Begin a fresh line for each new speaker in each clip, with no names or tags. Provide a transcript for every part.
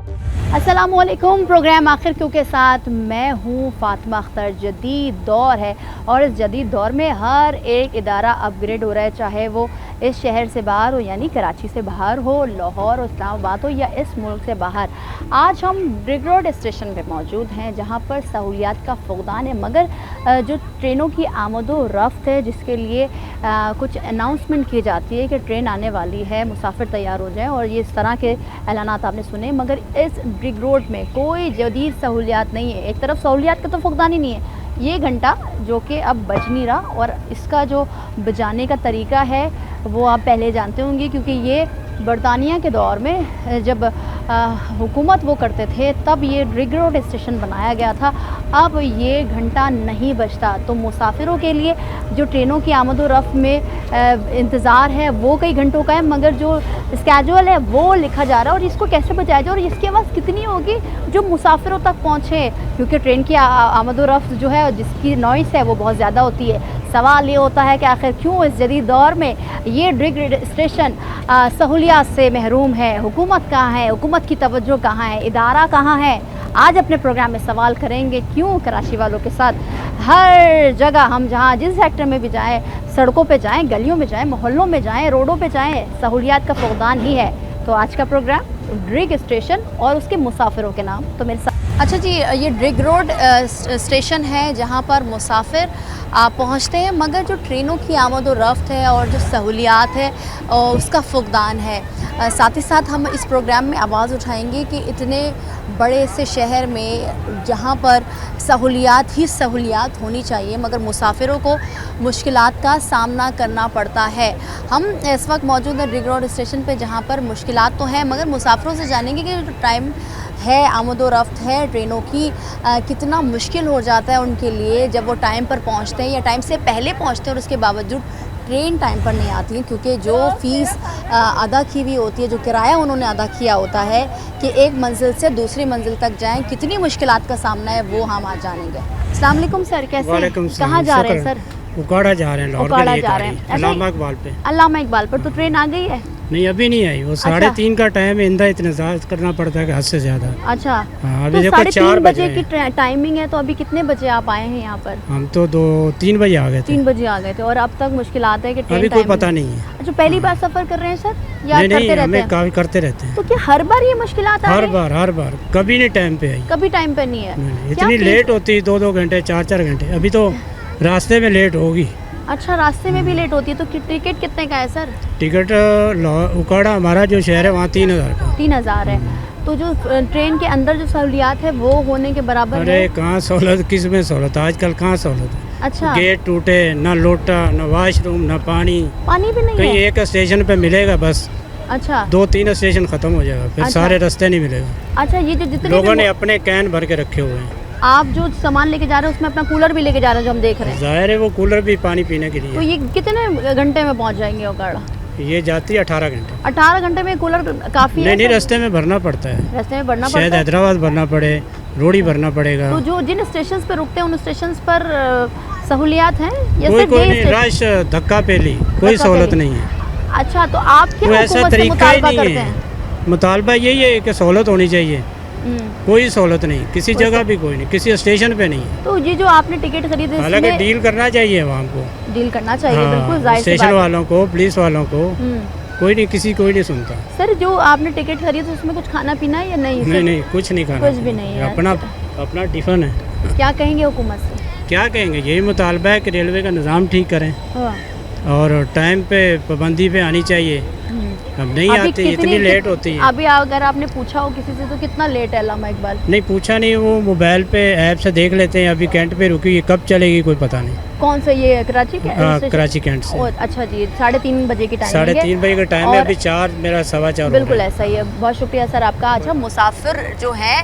अस्सलामुअलैकुम। प्रोग्राम आखिर क्यों के साथ मैं हूँ फातिमा अख्तर। जदीद दौर है और इस जदीद दौर में हर एक इदारा अपग्रेड हो रहा है, चाहे वो इस शहर से बाहर हो यानी कराची से बाहर हो, लाहौर और इस्लामाबाद हो या इस मुल्क से बाहर। आज हम ब्रिग रोड स्टेशन पे मौजूद हैं जहाँ पर सहूलियात का फुकदान है, मगर जो ट्रेनों की आमदो रफ्त है जिसके लिए कुछ अनाउंसमेंट की जाती है कि ट्रेन आने वाली है, मुसाफिर तैयार हो जाएं और ये इस तरह के ऐलानात आपने सुने, मगर इस ब्रिग रोड में कोई जदीद सहूलियात नहीं है। एक तरफ सहूलियात का तो फुकदान ही नहीं है, ये घंटा जो कि अब बज नहीं रहा और इसका जो बजाने का तरीका है वो आप पहले जानते होंगे, क्योंकि ये बरतानिया के दौर में जब हुकूमत वो करते थे तब ये ब्रिग रोड स्टेशन बनाया गया था। अब ये घंटा नहीं बजता, तो मुसाफिरों के लिए जो ट्रेनों की आमद व रफ्त में इंतज़ार है वो कई घंटों का है, मगर जो स्केजुअल है वो लिखा जा रहा है और इसको कैसे बजाया जाए और इसकी आवाज़ कितनी होगी जो मुसाफिरों तक पहुँचे, क्योंकि ट्रेन की आमद व रफ्त जो है जिसकी नॉइस है वो बहुत ज़्यादा होती है। सवाल ये होता है कि आखिर क्यों इस जदीद दौर में ये ब्रिग स्टेशन सहूलियात से महरूम है। हुकूमत कहाँ है, हुकूमत की तवज्जो कहाँ है, इदारा कहाँ है? आज अपने प्रोग्राम में सवाल करेंगे क्यों कराची वालों के साथ हर जगह हम जहाँ जिस सेक्टर में भी जाएँ, सड़कों पे जाएँ, गलियों में जाएँ, मोहल्लों में जाएँ, रोडों पे जाएँ, सहूलियात का फुकदान ही है। तो आज का प्रोग्राम ब्रिग स्टेशन और उसके मुसाफिरों के नाम। तो मेरे साथ अच्छा जी, ये ब्रिग रोड स्टेशन है जहाँ पर मुसाफिर पहुँचते हैं, मगर जो ट्रेनों की आमद व रफ्त है और जो सहूलियात है उसका फुकदान है। साथ ही साथ हम इस प्रोग्राम में आवाज़ उठाएंगे कि इतने बड़े से शहर में जहाँ पर सहूलियात ही सहूलियात होनी चाहिए मगर मुसाफिरों को मुश्किलात का सामना करना पड़ता है। हम इस वक्त मौजूद हैं ब्रिग रोड स्टेशन पे जहाँ पर मुश्किलात तो हैं, मगर मुसाफिरों से जानेंगे कि जो टाइम है आमद व रफ्त है ट्रेनों की कितना मुश्किल हो जाता है उनके लिए जब वो टाइम पर पहुँचते हैं या टाइम से पहले पहुँचते हैं और उसके बावजूद ट्रेन टाइम पर नहीं आती है, क्योंकि जो फ़ीस अदा की हुई होती है, जो किराया उन्होंने अदा किया होता है कि एक मंजिल से दूसरी मंजिल तक जाएं, कितनी मुश्किलात का सामना है वो हम आज जानेंगे। अस्सलाम वालेकुम सर, कैसे हैं? कहाँ जा रहे हैं सर?
उकाड़ा जा रहे हैं, लाहौर के लिए
जा रहे हैं।
अल्लामा इकबाल पे।
अल्लामा इकबाल पर तो ट्रेन आ गई है?
नहीं, अभी नहीं आई। वो 3:30 का टाइम है, इंतजार इंतज़ार करना पड़ता है कि हद से ज़्यादा।
अच्छा,
अभी
तो
देखो 4
बजे की टाइमिंग है, तो अभी कितने बजे आप आए हैं यहाँ पर?
हम तो 2-3 बजे आ गए थे।
3 बजे आ गए थे और अब तक मुश्किलात है कि ट्रेन
अभी कोई पता नहीं है।
अच्छा, पहली बार सफ़र कर रहे हैं सर या
नहीं,
करते रहते
हमें
हैं?
काफ़ी करते रहते हैं।
तो क्या हर बार ये मुश्किलात
हर बार कभी नहीं टाइम पे आई,
कभी टाइम पे नहीं है?
इतनी लेट होती है, 2-2 घंटे 4-4 घंटे। अभी तो रास्ते में लेट होगी।
अच्छा, रास्ते में भी लेट होती है। तो टिकट कितने का है सर?
टिकट उकाड़ा हमारा जो शहर है वहाँ 3000 का।
3000 है। तो जो ट्रेन के अंदर जो सहूलियात है वो होने के बराबर है?
अरे कहाँ सहूलत, किस में सहूलत, आजकल कहाँ सहूलत है।
अच्छा,
गेट टूटे, ना लोटा, ना वॉशरूम, ना पानी
भी नहीं
कहीं
है?
एक स्टेशन पे मिलेगा बस।
अच्छा,
2-3 स्टेशन खत्म हो जाएगा, फिर
अच्छा।
सारे रास्ते नहीं मिलेगा।
अच्छा, ये जो जितने
लोगों ने अपने कैन भर के रखे हुए हैं।
आप जो सामान लेके जा रहे हैं उसमें अपना कूलर भी लेके जा रहे हैं जो हम देख रहे हैं।
जाहिर है वो कूलर भी पानी पीने के
तो
लिए।
ये कितने घंटे में पहुंच जाएंगे उकाड़ा?
ये जाती है 18 घंटे।
18 घंटे में कूलर काफ़ी है?
नहीं, रास्ते में भरना पड़ता है।
रास्ते में भरना
शायद
पड़ता है?
हैदराबाद भरना पड़े, रोड़ी भरना पड़ेगा।
तो जो जिन स्टेशन पर रुकते हैं उन स्टेशन पर सहूलियात हैं या
कोई
सिर्फ
कोई
यही
नहीं, रश धक्का पेली, कोई सहूलत नहीं है।
अच्छा, तो आप क्या
कोई ऐसा
हुकूमत से
तरीका ही
मुतालबा
नहीं
करते
है।
हैं?
मुतालबा यही है कि सहूलत होनी चाहिए। कोई सहूलत नहीं, किसी जगह भी कोई नहीं, किसी स्टेशन पे नहीं है।
तो ये जो आपने टिकट खरीदे
हालांकि डील करना चाहिए वहाँ को,
डील करना चाहिए।
हाँ,
बिल्कुल जाहिर सी
स्टेशन
बात है।
वालों को, पुलिस वालों को, कोई नहीं सुनता।
सर, जो आपने टिकट खरीदी उसमें कुछ खाना पीना है या नहीं?
नहीं, कुछ नहीं खाना,
कुछ भी नहीं है।
अपना टिफिन है।
क्या कहेंगे हुकूमत से?
क्या कहेंगे, यही मुतालबा है कि रेलवे का निज़ाम ठीक करें और टाइम पे पाबंदी पे आनी चाहिए। अब नहीं आती, इतनी लेट होती है।
अभी अगर आपने पूछा हो किसी से तो कितना लेट है अल्लामा इकबाल?
नहीं पूछा नहीं, वो मोबाइल पे ऐप से देख लेते हैं। अभी कैंट पे रुकी, कब चलेगी कोई पता नहीं।
कौन से, ये कराची के?
कराची कैंट से।
अच्छा जी, 3:30 बजे की टाइम?
3:30 बजे का टाइम है, अभी 4, मेरा 4:15।
बिल्कुल ऐसा ही है। बहुत शुक्रिया सर आपका। अच्छा, मुसाफिर जो है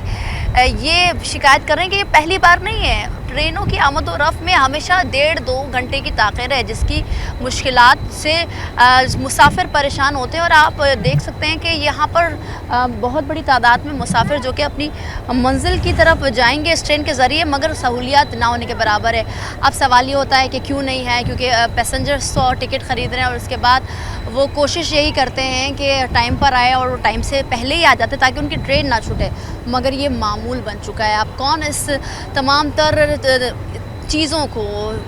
ये शिकायत कर रहे हैं कि ये पहली बार नहीं है ट्रेनों की आमद-ओ-रफ़्त में हमेशा 1.5-2 घंटे की ताख़ीर है, जिसकी मुश्किलात से मुसाफिर परेशान होते हैं। और आप देख सकते हैं कि यहाँ पर बहुत बड़ी तादाद में मुसाफिर जो कि अपनी मंजिल की तरफ जाएंगे इस ट्रेन के ज़रिए, मगर सहूलियत ना होने के बराबर है। अब सवाल ये होता है कि क्यों नहीं है, क्योंकि पैसेंजर्स तो टिकट ख़रीद रहे हैं और उसके बाद वो कोशिश यही करते हैं कि टाइम पर आए और टाइम से पहले ही आ जाते ताकि उनकी ट्रेन ना छूटे, मगर ये मामूल बन चुका है। अब कौन इस तमाम तर चीज़ों को,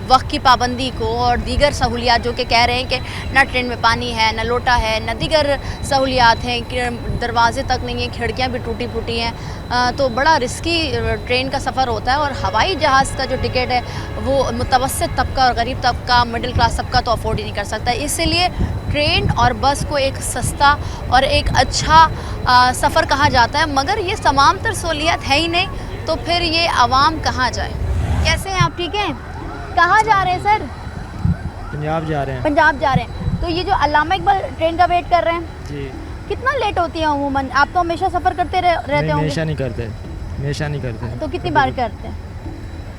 वक्त की पाबंदी को और दीगर सहूलियात जो कि कह रहे हैं कि ना ट्रेन में पानी है, ना लोटा है, ना दीगर सहूलियात हैं, कि दरवाजे तक नहीं है, खिड़कियाँ भी टूटी फूटी हैं, तो बड़ा रिस्की ट्रेन का सफ़र होता है। और हवाई जहाज़ का जो टिकट है वो मुतवस्सित तबका और गरीब तबका, मिडिल क्लास तबका तो अफोर्ड ही नहीं कर सकता। इसीलिए ट्रेन और बस को एक सस्ता और एक अच्छा सफ़र कहा जाता है, मगर ये तमाम तर सहूलियत है ही नहीं, तो फिर ये आवाम कहाँ जाए। कैसे हैं आप, ठीक हैं? कहाँ जा रहे हैं सर?
पंजाब जा रहे हैं।
पंजाब जा रहे हैं। तो ये जो अल्लामा इकबाल ट्रेन का वेट कर रहे हैं
जी,
कितना लेट होती है अमूमन? आप तो हमेशा सफ़र करते रहते होंगे।
हमेशा नहीं करते, हमेशा नहीं करते।
तो कितनी बार करते हैं?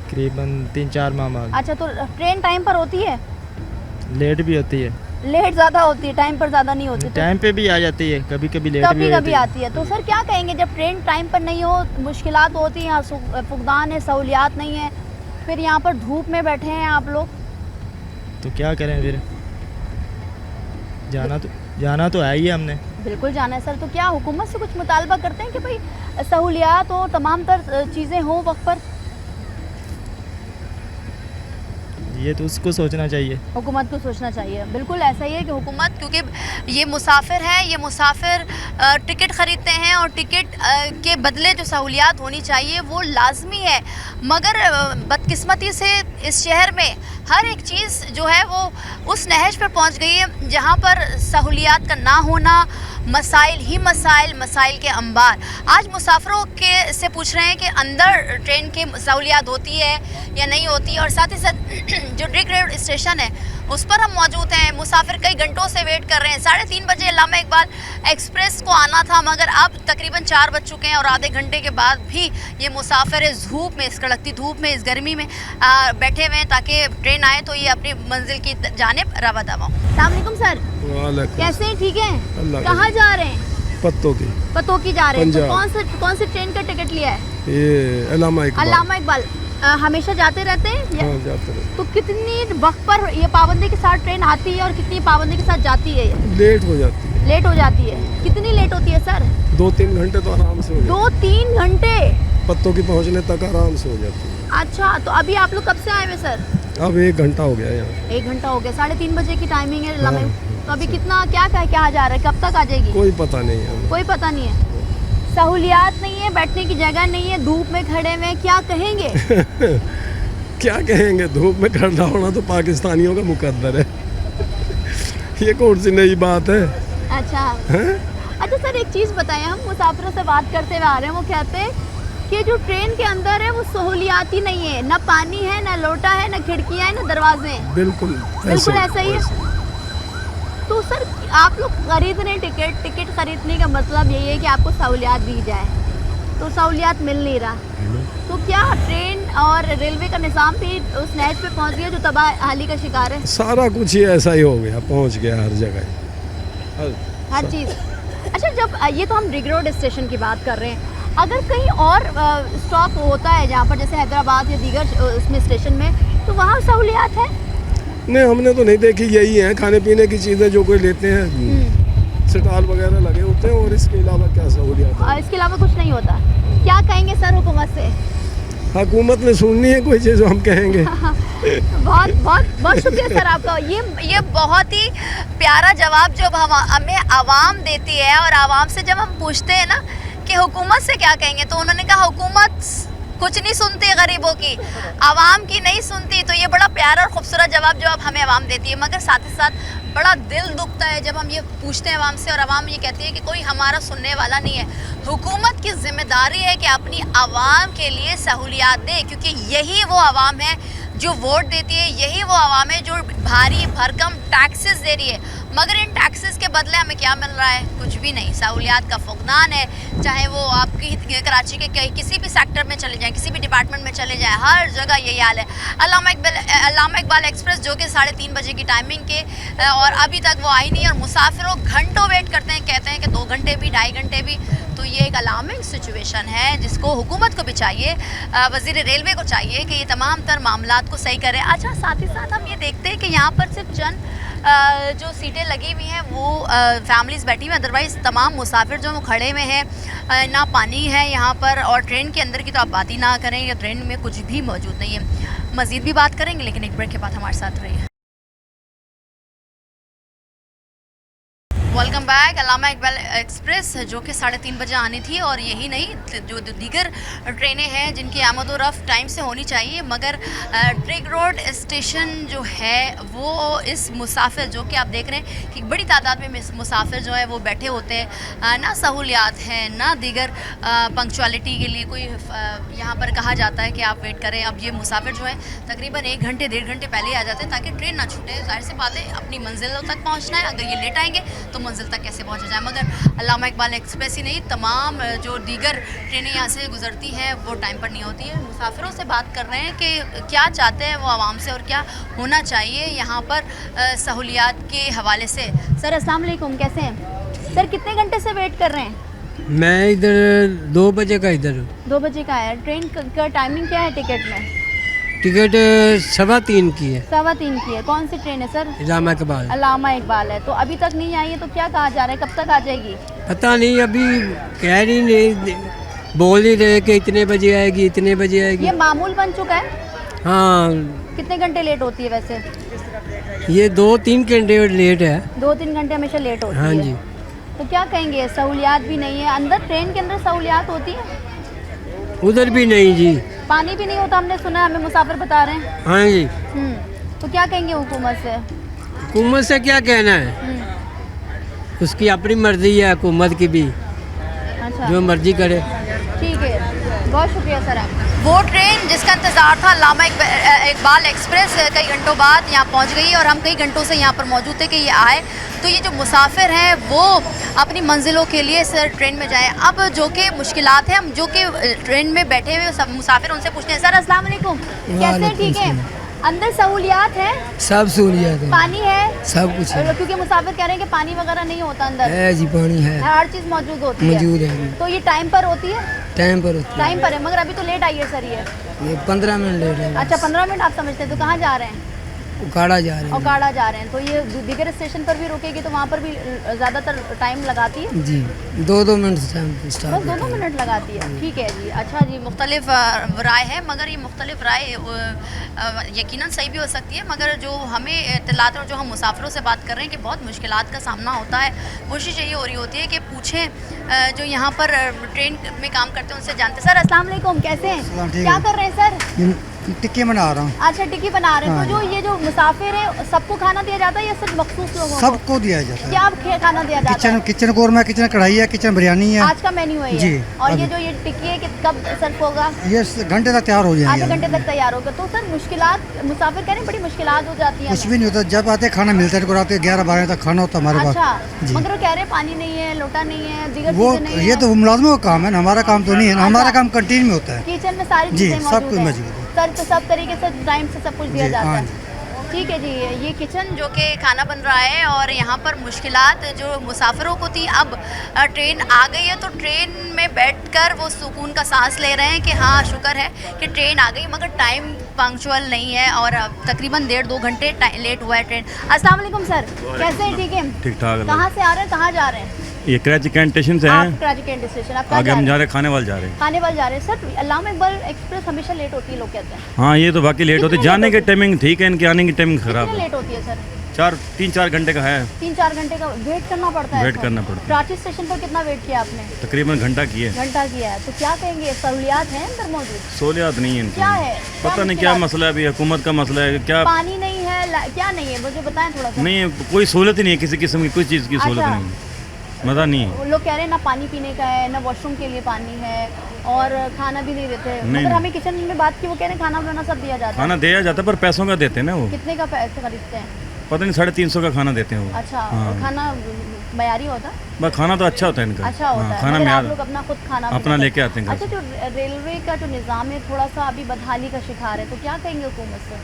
तकरीबन 3-4 माह बाद।
अच्छा, तो ट्रेन टाइम पर होती है?
लेट भी होती है,
लेट ज़्यादा होती है, टाइम पर ज़्यादा नहीं होती।
टाइम पे भी आ जाती है, कभी कभी लेट भी
कभी आती है। तो सर क्या कहेंगे, जब ट्रेन टाइम पर नहीं हो, मुश्किलात होती हैं, फुकदान है, सहूलियात नहीं है, फिर यहाँ पर धूप में बैठे हैं आप लोग,
तो क्या करें फिर? जाना तो है ही है हमने।
बिल्कुल जाना है सर। तो क्या हुकूमत से कुछ मुतालबा करते हैं कि भाई सहूलियात हो, तमाम तर चीज़ें हों वक्त पर?
ये तो उसको सोचना चाहिए,
हुकूमत को सोचना चाहिए। बिल्कुल ऐसा ही है कि हुकूमत, क्योंकि ये मुसाफिर हैं, ये मुसाफिर टिकट ख़रीदते हैं और टिकट के बदले जो सहूलियात होनी चाहिए वो लाजमी है, मगर बदकिस्मती से इस शहर में हर एक चीज़ जो है वो उस नहज पर पहुंच गई है जहां पर सहूलियात का ना होना, मसाइल ही मसाइल के अंबार। आज मुसाफिरों के से पूछ रहे हैं कि अंदर ट्रेन की सहूलियात होती है या नहीं होती, और साथ ही साथ जो रिंग रोड स्टेशन है उस पर हम मौजूद हैं। मुसाफिर कई घंटों से वेट कर रहे हैं। 3:30 बजे अल्लामा इकबाल एक्सप्रेस को आना था, मगर अब तकरीबन 4 बज चुके हैं और आधे घंटे के बाद भी ये मुसाफिर इस धूप में, इस कड़कती धूप में, इस गर्मी में बैठे हुए हैं ताकि ट्रेन आए तो ये अपनी मंजिल की जानिब रवाना हो। अस्सलाम वालेकुम सर, कैसे हैं? ठीक हैं? कहाँ जा रहे हैं? पत्तों की जा रहे हैं। तो कौन सी ट्रेन का टिकट लिया है?
ये अल्लामा इकबाल।
हमेशा जाते रहते हैं?
हाँ, जाते रहते।
तो कितनी वक्त पर ये पाबंदी के साथ ट्रेन आती है और कितनी पाबंदी के साथ जाती है?
लेट हो जाती है।
लेट हो जाती है। कितनी लेट होती है सर?
2-3 घंटे तो आराम से हो जाती है।
2-3 घंटे
पत्तों की पहुंचने तक आराम से हो जाती है।
अच्छा, तो अभी आप लोग कब से आए हुए सर?
अब 1 घंटा हो गया यहाँ।
1 घंटा हो गया। 3:30 बजे की टाइमिंग है।
हाँ।
तो अभी कितना क्या जा रहा है, कब तक आ जाएगी?
कोई पता नहीं है।
कोई पता नहीं है। सहूलियात नहीं है, बैठने की जगह नहीं है, धूप में खड़े हुए, क्या कहेंगे?
क्या कहेंगे, धूप में खड़ा होना तो पाकिस्तानियों का मुकद्दर है। ये कौन सी नई बात है?
अच्छा
है?
अच्छा सर, एक चीज़ बताएं, हम मुसाफिरों से बात करते हुए आ रहे हैं, वो कहते हैं कि जो ट्रेन के अंदर है वो सहूलियात ही नहीं है, ना पानी है, ना लोटा है, ना खिड़कियाँ हैं, ना दरवाजे हैं।
बिल्कुल
ऐसा ही है। तो सर आप लोग खरीद रहे हैं टिकट खरीदने का मतलब यही है कि आपको सहूलियात दी जाए, तो सहूलियात मिल नहीं रहा, तो क्या ट्रेन और रेलवे का निज़ाम भी उस नहज पे पहुंच गया जो तबाही का शिकार है?
सारा कुछ ही ऐसा ही हो गया, पहुंच गया हर जगह,
हर चीज़। अच्छा, जब ये तो हम रिंग रोड स्टेशन की बात कर रहे हैं, अगर कहीं और स्टॉप होता है जहाँ पर, जैसे हैदराबाद या दीगर उसमें स्टेशन में, तो वहाँ सहूलियात है?
नहीं, हमने तो नहीं देखी। यही है खाने पीने की चीज़ें जो कोई लेते हैं, स्टॉल वगैरह लगे होते हैं, और इसके अलावा क्या सहूलियत है?
इसके अलावा कुछ नहीं होता। क्या कहेंगे सर हुकूमत से?
हुकूमत ने सुननी है कोई चीज़, हम कहेंगे।
बहुत शुक्रिया सर आपका। ये बहुत ही प्यारा जवाब जब हमें आवाम देती है, और आवाम से जब हम पूछते हैं ना कि हुकूमत से क्या कहेंगे, तो उन्होंने कहा हुकूमत कुछ नहीं सुनती गरीबों की, आवाम की नहीं सुनती। तो ये बड़ा प्यारा और खूबसूरत जवाब जो अब हमें आवाम देती है, मगर साथ ही साथ बड़ा दिल दुखता है जब हम ये पूछते हैं आवाम से और आवाम ये कहती है कि कोई हमारा सुनने वाला नहीं है। हुकूमत की जिम्मेदारी है कि अपनी आवाम के लिए सहूलियात दे, क्योंकि यही वो आवाम है जो वोट देती है, यही वो आवाम है जो भारी भरकम टैक्सेस दे रही है, मगर इन टैक्सेस के बदले हमें क्या मिल रहा है? कुछ भी नहीं। सहूलियात का फुकदान है, चाहे वो आपकी कराची के किसी भी सेक्टर में चले जाएं, किसी भी डिपार्टमेंट में चले जाएं, हर जगह यही हाल है। अल्लामा इकबाल एक्सप्रेस जो कि 3:30 बजे की टाइमिंग के और अभी तक वो आई नहीं, और मुसाफिरों घंटों वेट करते हैं, कहते हैं कि 2 घंटे भी, 2.5 घंटे भी। तो ये एक अलार्मिंग सिचुएशन है जिसको हुकूमत को भी चाहिए, वज़ीर रेलवे को चाहिए कि ये तमाम तर मामलात को सही करे। अच्छा, साथ ही साथ हम ये देखते हैं कि यहाँ पर सिर्फ चंद जो सीटें लगी हुई हैं वो फैमिलीज़ बैठी हुई हैं, अदरवाइज़ तमाम मुसाफिर जो वो खड़े हुए हैं। ना पानी है यहाँ पर, और ट्रेन के अंदर की तो आप बात ही ना करें, या ट्रेन में कुछ भी मौजूद नहीं है। मज़ीद भी बात करेंगे, लेकिन एक ब्रेक के बाद हमारे साथ रहिए। Welcome back. Allama Iqbal express जो कि 3:30 बजे आनी थी, और यही नहीं जो दीगर ट्रेनें हैं जिनकी आमद व रफ्त टाइम से होनी चाहिए, मगर ट्रिग रोड स्टेशन जो है वो इस मुसाफिर जो कि आप देख रहे हैं कि बड़ी तादाद में मुसाफिर जो है वो बैठे होते हैं, ना सहूलियात हैं ना दीगर पंक्चुअलिटी के लिए कोई यहाँ पर कहा जाता है कि आप वेट करें। अब ये मुसाफिर जो है तकरीबन 1 घंटे 1.5 घंटे पहले ही आ जाते हैं ताकि ट्रेन ना छूटे। जाहिर सी बात है अपनी मंजिलों तक पहुँचना है, अगर ये लेट आएंगे तो मंजिल तक कैसे पहुंचा जाए। मगर अल्लामा इकबाल एक्सप्रेस ही नहीं, तमाम जो दीगर ट्रेनें यहाँ से गुजरती हैं वो टाइम पर नहीं होती है। मुसाफिरों से बात कर रहे हैं कि क्या चाहते हैं वो आवाम से और क्या होना चाहिए यहाँ पर सहूलियात के हवाले से। सर अस्सलाम वालेकुम, कैसे हैं सर? कितने घंटे से वेट कर रहे हैं?
मैं इधर 2 बजे का
2 बजे का है। ट्रेन का टाइमिंग क्या है टिकट में?
टिकट 3:15 की है।
3:15 की है। कौन सी ट्रेन है सर?
अल्लामा इकबाल।
अल्लामा इकबाल है। तो अभी तक नहीं आई है, तो क्या कहा जा रहा है, कब तक आ जाएगी?
पता नहीं, अभी कह रही नहीं, बोल ही रहे कि इतने बजे आएगी, इतने बजे आएगी।
ये मामूल बन चुका है।
हाँ।
कितने घंटे लेट होती है वैसे?
ये 2-3 घंटे लेट है।
2-3 घंटे हमेशा लेट होती है।
हाँ जी।
तो क्या कहेंगे, सहूलियात भी नहीं है अंदर? ट्रेन के अंदर सहूलियात होती है?
उधर भी नहीं जी।
पानी भी नहीं होता, हमने सुना है, हमें मुसाफिर बता रहे हैं।
हाँ जी।
तो क्या कहेंगे हुकूमत से?
हुकूमत से क्या कहना है, उसकी अपनी मर्जी है हुकूमत की भी।
अच्छा,
जो मर्जी करे।
ठीक है, बहुत शुक्रिया सर आपका। वो ट्रेन जिसका इंतज़ार था अल्लामा इकबाल एक्सप्रेस कई घंटों बाद यहाँ पहुँच गई, और हम कई घंटों से यहाँ पर मौजूद थे कि ये आए। तो ये जो मुसाफिर हैं वो अपनी मंजिलों के लिए सर ट्रेन में जाएं। अब जो कि मुश्किलात हैं, हम जो कि ट्रेन में बैठे हुए सब मुसाफिर उनसे पूछते हैं। सर अस्सलाम वालेकुम, कैसे हैं? ठीक है। अंदर सहूलियात है?
सब सहूलियात है।
पानी है?
सब कुछ है।
क्योंकि मुसाफिर कह रहे हैं कि पानी वगैरह नहीं होता अंदर।
है जी, पानी है,
हर चीज़ मौजूद होती है।
मौजूद है।
तो ये टाइम पर होती है?
टाइम पर होती है।
टाइम पर है, मगर अभी तो लेट आई है सर।
ये 15 मिनट लेट है।
अच्छा, 15 मिनट आप समझते हैं। तो कहाँ जा रहे हैं?
उकाड़ा जा रहे हैं।
उकाड़ा जा रहे हैं। तो ये दीगर स्टेशन पर भी रुकेगी, तो वहाँ पर भी ज़्यादातर टाइम लगाती है
जी। 2-2 मिनट
बस 2-2 मिनट लगाती है। ठीक है जी। अच्छा जी, मुख्तलिफ राय है, मगर ये मुख्तलिफ राय यकीनन सही भी हो सकती है, मगर जो हमें इत्तलात और जो हम मुसाफिरों से बात कर रहे हैं कि बहुत मुश्किलात का सामना होता है। कोशिश यही हो रही होती है कि पूछें जो यहाँ पर ट्रेन में काम करते हैं उनसे जानते। सर अस्सलाम वालेकुम, कैसे हैं? क्या कर रहे हैं सर?
टिक्की बना रहा हूँ।
अच्छा, टिक्की बना रहे हैं। तो जो ये जो मुसाफिर है सबको खाना दिया जाता है या सिर्फ मखसूस लोगों को?
सबको दिया जाता है।
क्या खाना दिया जाता है?
किचन कौरमा, किचन कढ़ाई है, किचन बिरयानी है।
आज का मेन्यू है
जी।
ये। और ये जो ये टिक्की है कि कब सर्व होगा?
ये घंटे तक तैयार हो जाएगी।
आधे घंटे तक तैयार होगा। तो सर मुश्किलात, मुसाफिर कह रहे हैं बड़ी मुश्किलात हो जाती है।
कुछ भी नहीं होता, जब आते खाना मिलता है। रात 11-12 तक खाना होता है हमारे पास।
अच्छा, मगर वो कह रहे हैं पानी नहीं है, लोटा नहीं है, दीगर
वो
चीजें नहीं
ये
है।
तो मुलाजमों का काम है ना, हमारा काम तो नहीं है। हमारा काम कैंटीन में होता है।
किचन में सारी
जी,
चीजें
सब कुछ
हैं।
मौजूद है।
सर तो सब तरीके से टाइम से सब कुछ दिया
जी,
जाता
हाँ
है। ठीक है जी। ये किचन जो कि खाना बन रहा है, और यहाँ पर मुश्किलात जो मुसाफिरों को थी, अब ट्रेन आ गई है तो ट्रेन में बैठकर वो सुकून का सांस ले रहे हैं कि हाँ शुक्र है कि ट्रेन आ गई, मगर टाइम पंक्चुअल नहीं है और तकरीबन 1.5-2 घंटे लेट हुआ है ट्रेन। अस्सलाम वालेकुम सर, कैसे हैं? ठीक है,
ठीक ठाक।
कहाँ से आ रहे हैं, कहाँ जा रहे हैं?
ये कराची कैंट स्टेशन से हैं।
Karachi cantt station. आप
आगे हम जा रहे हैं, खाने वाले जा रहे हैं।
खाने वाले जा रहे हैं। सर अल्लामा इकबाल एक्सप्रेस हमेशा लेट होती है, लोग कहते हैं।
हाँ, ये तो बाकी लेट होती है।
कितने
जाने
लेट
की टाइमिंग ठीक है, इनके आने की टाइमिंग खराब
कितने
है।
लेट होती है सर?
3-4 घंटे का है।
3-4 घंटे का वेट करना पड़ता है।
वेट करना पड़ता है।
कराची स्टेशन पर कितना वेट किया आपने?
तकरीबन घंटा की है।
घंटा किया है। तो क्या कहेंगे, सहूलियात हैं अंदर मौजूद?
सहूलियात नहीं है इनकी।
क्या है?
पता नहीं क्या मसला है अभी, हुकूमत का मसला है क्या?
पानी नहीं है, क्या नहीं है, मुझे बताएं थोड़ा सा।
नहीं, कोई सहूलत ही नहीं है किसी किस्म की, कोई चीज़ की सहूलत
अच्छा।
नहीं है, मज़ा नहीं है।
वो लोग कह रहे हैं ना पानी पीने का है, ना वॉशरूम के लिए पानी है, और खाना भी नहीं देते।
नहीं।
मगर हमें किचन में बात की, वो कह रहे हैं खाना बनाना सब दिया जाता है।
खाना दिया जाता है पर पैसों का देते हैं ना वो।
कितने का पैसे खरीदते हैं?
पता नहीं 350 का खाना देते हैं वो।
अच्छा,
हाँ।
खाना मयारी होता है?
बस खाना तो अच्छा होता है इनका।
अच्छा होता
हाँ,
है,
खाना
मगर आप
म्यार
लोग अपना खुद खाना भी
अपना
लेकर-
लेके आते हैं घर
अच्छा, जो रेलवे का जो निज़ाम है थोड़ा सा अभी बदहाली का शिकार है, तो क्या कहेंगे हुकूमत से?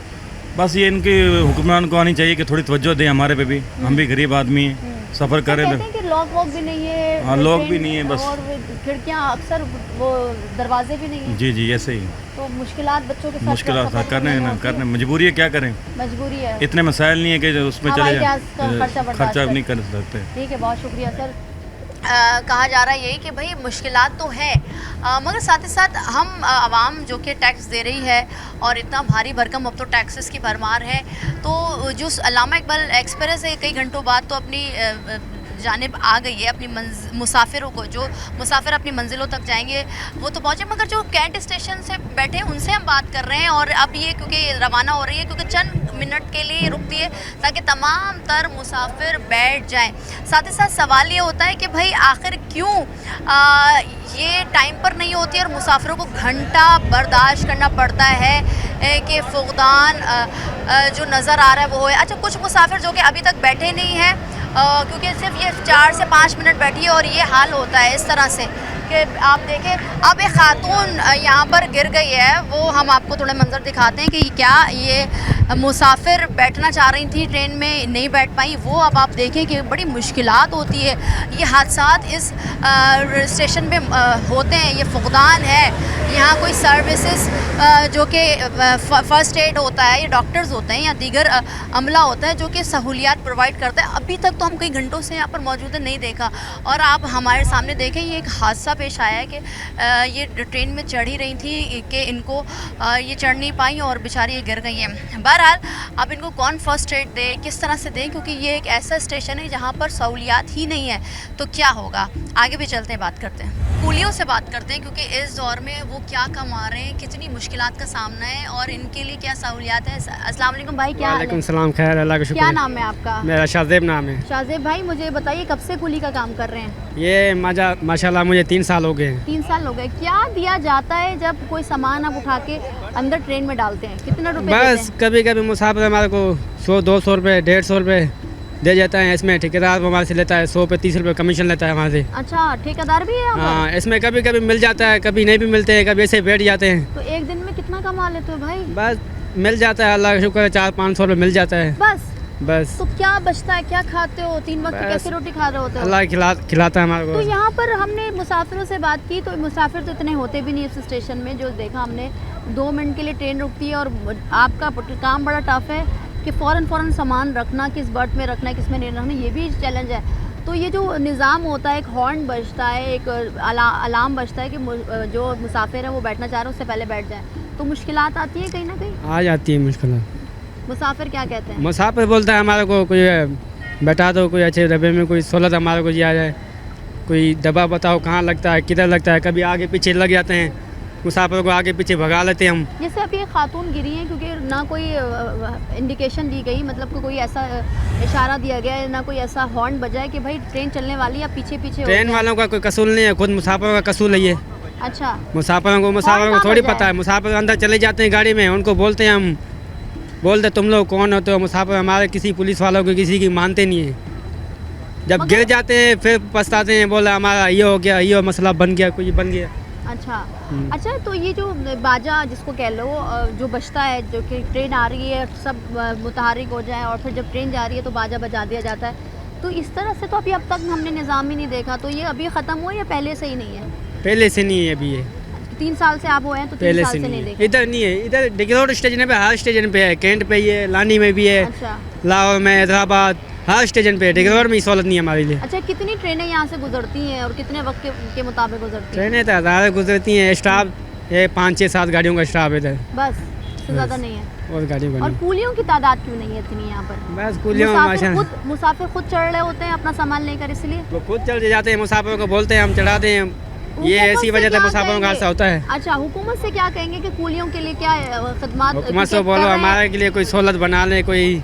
बस ये इनके हुक्मरान को आनी चाहिए कि थोड़ी तवज्जो दें हमारे पे भी। हम भी गरीब आदमी हैं, सफ़र
तो
करें
कहते हैं कि लॉक वॉक भी नहीं है।
हाँ, लॉक
ट्रेन
भी नहीं है, बस।
और खिड़कियाँ अक्सर वो दरवाजे भी नहीं है,
जी जी ऐसे ही
तो मुश्किलात बच्चों के साथ
मुश्किल
सफ़र
करने
में होती
करने
है।
मजबूरी है, क्या करें।
मजबूरी है,
इतने मसाइल नहीं है कि जो उसमें
हवाई
चले
जहाज़ का खर्चा
जाए,
बर्दाश्त
खर्चा
कर-
नहीं कर सकते।
ठीक है, बहुत शुक्रिया सर। कहा जा रहा है यही कि भाई मुश्किलात तो हैं, मगर साथ ही साथ हम आवाम जो कि टैक्स दे रही है और इतना भारी भरकम अब तो टैक्सेस की भरमार है, तो जो अल्लामा इकबाल एक्सप्रेस है कई घंटों बाद तो अपनी जानिब आ गई है। अपनी मुसाफिरों को, जो मुसाफिर अपनी मंजिलों तक जाएंगे वो तो पहुँचे, मगर जो कैंट स्टेशन से बैठे हैं उनसे हम बात कर रहे हैं। और अब ये क्योंकि रवाना हो रही है, क्योंकि चंद मिनट के लिए रुकती है ताकि तमाम तर मुसाफिर बैठ जाएं। साथ ही साथ सवाल ये होता है कि भाई आखिर क्यों ये टाइम पर नहीं होती है और मुसाफिरों को घंटा बर्दाश्त करना पड़ता है कि फुकदान जो नज़र आ रहा है वो है। अच्छा, कुछ मुसाफिर जो कि अभी तक बैठे नहीं हैं क्योंकि सिर्फ ये 4 से 5 मिनट बैठी है और ये हाल होता है इस तरह से कि आप देखें अब एक खातून यहाँ पर गिर गई है। वो हम आपको थोड़े मंजर दिखाते हैं कि क्या ये मुसाफिर बैठना चाह रही थी, ट्रेन में नहीं बैठ पाई। वो अब आप देखें कि बड़ी मुश्किलात होती है। ये हादसात इस स्टेशन पे होते हैं, ये फुकदान है। यहाँ कोई सर्विसेज जो कि फ़र्स्ट एड होता है, ये डॉक्टर्स होते हैं या दीगर अमला होता है जो कि सहूलियात प्रोवाइड करता है। अभी तक तो हम कई घंटों से यहाँ पर मौजूद है, नहीं देखा। और आप हमारे सामने देखें, ये एक हादसा पेश आया है कि ये ट्रेन में चढ़ी रही थी कि इनको ये चढ़ नहीं पाई और बेचारी ये गिर गई हैं। बहरहाल अब इनको कौन फर्स्ट एड दे, किस तरह से दें, क्योंकि ये एक ऐसा स्टेशन है जहाँ पर सहूलियात ही नहीं है। तो क्या होगा, आगे भी चलते हैं, बात करते हैं, कूलियों से बात करते हैं, क्योंकि इस दौर में वो क्या कमा रहे हैं, कितनी मुश्किलात का सामना है और इनके लिए क्या सहूलियात है। अस्सलाम वालेकुम भाई, क्या हाल है?
वालेकुम सलाम, खैर, अल्लाह का शुक्र
क्या
है।
नाम है आपका?
मेरा शाहजेब नाम है।
शाहजेब भाई, मुझे बताइए कब से कूली का काम कर रहे हैं?
ये माशाल्लाह मुझे 3 साल हो गए हैं।
3 साल हो गए। क्या दिया जाता है जब कोई सामान आप उठा के अंदर ट्रेन में डालते हैं? कितने रुपए देते
बस
हैं?
कभी कभी मुसाफिर हमारे को 100-200 रुपये 150 रुपये दे जाता है। इसमें ठेकेदार हमारे से लेता है 100 पे 30 रुपये कमीशन लेता है हमारे से।
अच्छा, ठेकेदार भी है यहाँ पर?
हाँ, इसमें कभी कभी मिल जाता है, कभी नहीं भी मिलते हैं, कभी ऐसे बैठ जाते हैं।
तो एक दिन में कितना कमा लेते हो भाई?
बस मिल जाता है, अल्लाह का शुक्र है, 400-500 रुपये मिल जाता है बस।
तो क्या बचता है, क्या खाते हो? 3 वक्त की
बस।
कैसे रोटी खा रहे होते हो?
अल्लाह खिलाता है हमारे
तो
को।
यहाँ पर हमने मुसाफिरों से बात की, तो मुसाफिर तो इतने होते भी नहीं इस स्टेशन में। जो देखा हमने, 2 मिनट के लिए ट्रेन रुकती है और आपका काम बड़ा टफ है कि फ़ौरन सामान रखना, किस बर्थ में रखना है, किस में नहीं रखना, ये भी चैलेंज है। तो ये जो निज़ाम होता है, एक हॉर्न बजता है, एक अलार्म बजता है कि जो मुसाफिर है वो बैठना चाह रहे हैं उससे पहले बैठ जाए, तो मुश्किलात आती है कहीं ना कहीं?
आ जाती है मुश्किल।
मुसाफिर क्या कहते हैं?
मुसाफिर बोलता है हमारे को कोई बैठा दो, कोई अच्छे डब्बे में कोई सहूलत हमारे को दिया जाए, कोई डब्बा बताओ कहाँ लगता है, किधर लगता है। कभी आगे पीछे लग जाते हैं, मुसाफिर को आगे पीछे भगा लेते हैं हम।
जैसे अभी एक खातून गिरी हैं, क्योंकि ना कोई इंडिकेशन दी गई, मतलब कि कोई ऐसा इशारा दिया गया है, ना कोई ऐसा हॉर्न बजा है कि भाई ट्रेन चलने वाली है, पीछे पीछे हो
ट्रेन
जाए।
वालों का कोई कसूर नहीं है, खुद मुसाफिरों का कसूर है ये।
अच्छा,
मुसाफिरों को
कहाँ
थोड़ी
बजा
पता
है?
है। मुसाफिर अंदर चले जाते हैं गाड़ी में, उनको बोलते हैं हम, बोलते तुम लोग कौन होते हो। मुसाफिर हमारे किसी पुलिस वालों को किसी की मानते नहीं है। जब गिर जाते हैं फिर पछताते हैं, बोला हमारा ये हो गया, ये मसला बन गया, कुछ बन गया।
अच्छा, तो ये जो बाजा जिसको कह लो, जो बजता है, जो कि ट्रेन आ रही है सब मुतहरिक हो जाए और फिर जब ट्रेन जा रही है तो बाजा बजा दिया जाता है, तो इस तरह से तो अभी अब तक हमने निज़ाम ही नहीं देखा। तो ये अभी ख़त्म हुआ या पहले से ही नहीं है?
पहले से नहीं है अभी ये,
3 साल से आप हुए हैं तो 3
पहले
साल
से
से नहीं
नहीं है।
देखा।
इधर नहीं है, इधर डिगरोड स्टेशन पे, हर स्टेशन पे है। कैंट पे ये, लानी में भी है,
अच्छा
लाहौर में, हैदराबाद, हर स्टेशन पे। डिगरोड में सहूलत नहीं है हमारे लिए।
अच्छा, कितनी ट्रेनें यहाँ से गुजरती हैं और कितने वक्त के मुताबिक गुजरती हैं?
ट्रेनें तो ज़्यादा गुजरती हैं, स्टाफ ये 5-6-7 गाड़ियों का स्टाफ इधर,
बस, इससे ज़्यादा नहीं है।
और गाड़ियों का
और
नहीं।
कूलियों की तादाद क्यों नहीं है इतनी यहाँ पर?
बस कुलियों में
मुसाफिर खुद चढ़ रहे होते हैं अपना सामान लेकर, इसलिए
वो खुद चढ़ जाते हैं। मुसाफिरों को बोलते हैं हम चढ़ाते हैं, ये
हुकूमत
ऐसी
से
वजह से
क्या
मुसाफिरों का
कहेंगे?
हादसा होता है।
अच्छा, हुकूमत से क्या कहेंगे कि कूलियों के लिए क्या खिदमत
हुकूमत से बोलो हमारे के लिए कोई सहूलत बना ले, कोई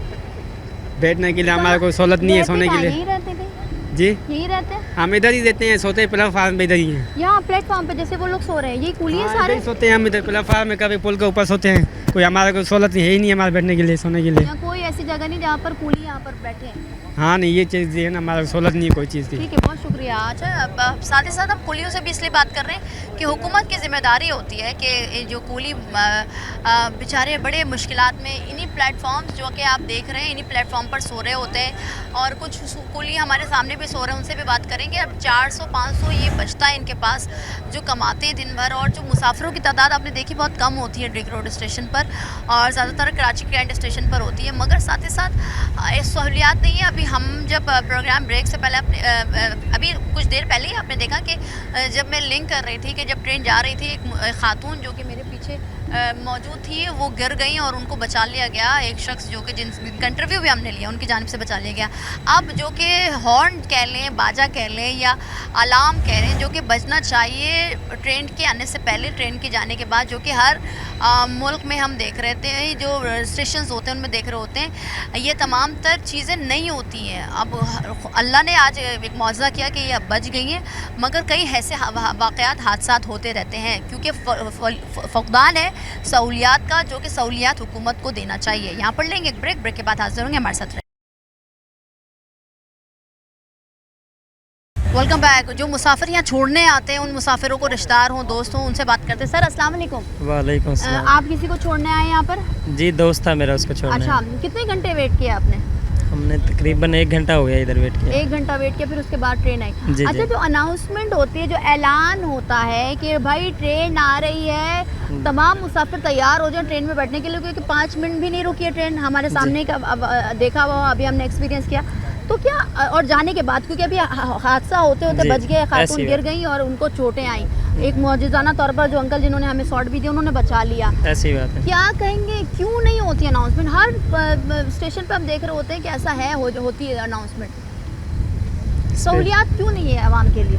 बैठने के लिए हमारे कोई सहूलत नहीं है, सोने के लिए।
यहीं रहते थे?
जी,
यहीं रहते हैं?
हम इधर ही रहते हैं, सोते प्लेटफार्म पे इधर ही हैं।
यहाँ प्लेटफॉर्म पे जैसे वो लोग सो रहे हैं, यही कूली है
हाँ, इधर
सारे?
ही सोते हैं हम इधर प्लेटफार्म में, कभी पुल के ऊपर सोते हैं। कोई हमारे को सहूलत है ही नहीं हमारे बैठने के लिए, सोने के लिए।
या कोई ऐसी जगह नहीं जहाँ पर कूली यहाँ पर बैठे हैं?
हाँ नहीं, ये चीज़ है ना, हमारा सहूलत नहीं है कोई चीज़ की।
ठीक है, बहुत शुक्रिया। अच्छा, अब साथ ही साथ हम कुलियों से भी इसलिए बात कर रहे हैं कि हुकूमत की ज़िम्मेदारी होती है कि जो कुली बेचारे बड़े मुश्किलात में इन्हीं प्लेटफॉर्म्स जो कि आप देख रहे हैं, इन्हीं प्लेटफॉर्म पर सो रहे होते हैं, और कुछ कुली हमारे सामने भी सो रहे हैं, उनसे भी बात करेंगे। अब 400-500 ये बचता है इनके पास जो कमाते हैं दिन भर, और जो मुसाफिरों की तादाद आपने देखी बहुत कम होती है ड्रिक रोड स्टेशन पर, और ज़्यादातर कराची कैंट स्टेशन पर होती है। मगर साथ ही साथ सहूलियात नहीं है। अभी हम जब प्रोग्राम ब्रेक से पहले अपने अभी कुछ देर पहले ही आपने देखा कि जब मैं लिंक कर रही थी कि जब ट्रेन जा रही थी, एक खातून जो कि मेरे पीछे मौजूद थी वो गिर गई और उनको बचा लिया गया। एक शख्स जो कि जिनका इंटरव्यू भी हमने लिया, उनकी जानिब से बचा लिया गया। अब जो कि हॉर्न कह लें, बाजा कह लें या अलार्म कह लें, जो कि बजना चाहिए ट्रेन के आने से पहले, ट्रेन के जाने के बाद, जो कि हर मुल्क में हम देख रहे थे, जो स्टेशंस होते हैं उनमें देख रहे होते हैं, ये तमाम तर चीज़ें नहीं होती हैं। अब अल्लाह ने आज एक मौज़ा किया कि ये अब बच गई हैं, मगर कई ऐसे वाक़यात, हादसात होते रहते हैं, क्योंकि फ़क़दान है सहूलियात का, जो कि सहूलियात हुकूमत को देना चाहिए। यहाँ पर लेंगे एक ब्रेक के बाद हाज़िर होंगे, हमारे साथ रहें। Welcome back. जो मुसाफिर यहाँ छोड़ने आते हैं, उन मुसाफिरों को रिश्तेदार हों, दोस्त हों, उनसे बात करते हैं। सर अस्सलाम वालेकुम।
वालेकुम अस्सलाम।
आप किसी को छोड़ने आए यहाँ पर?
जी दोस्त था मेरा, उसको छोड़ने।
अच्छा, कितने घंटे वेट किया आपने?
हमने तकरीबन 1 घंटा हो गया इधर वेट किया।
1 घंटा वेट किया, फिर उसके बाद ट्रेन आई।
जी,
अच्छा,
जी।
जो अनाउंसमेंट होती है, जो ऐलान होता है कि भाई ट्रेन आ रही है, तमाम मुसाफिर तैयार हो जाए ट्रेन में बैठने के लिए, क्योंकि 5 मिनट भी नहीं रुकी है ट्रेन हमारे सामने का, अब देखा हुआ, अभी हमने एक्सपीरियंस किया। तो क्या, और जाने के बाद, क्योंकि अभी हादसा होते होते बच गए, खातून गिर गई और उनको चोटें आई, एक मौजूदाना तौर पर जो अंकल जिन्होंने हमें शॉट भी दिया उन्होंने बचा लिया।
ऐसी बात है।
क्या कहेंगे, क्यों नहीं होती अनाउंसमेंट? हर स्टेशन पे हम देख रहे होते हैं कि ऐसा है, होती है अनाउंसमेंट। सहूलियात क्यों नहीं है आवाम के लिए,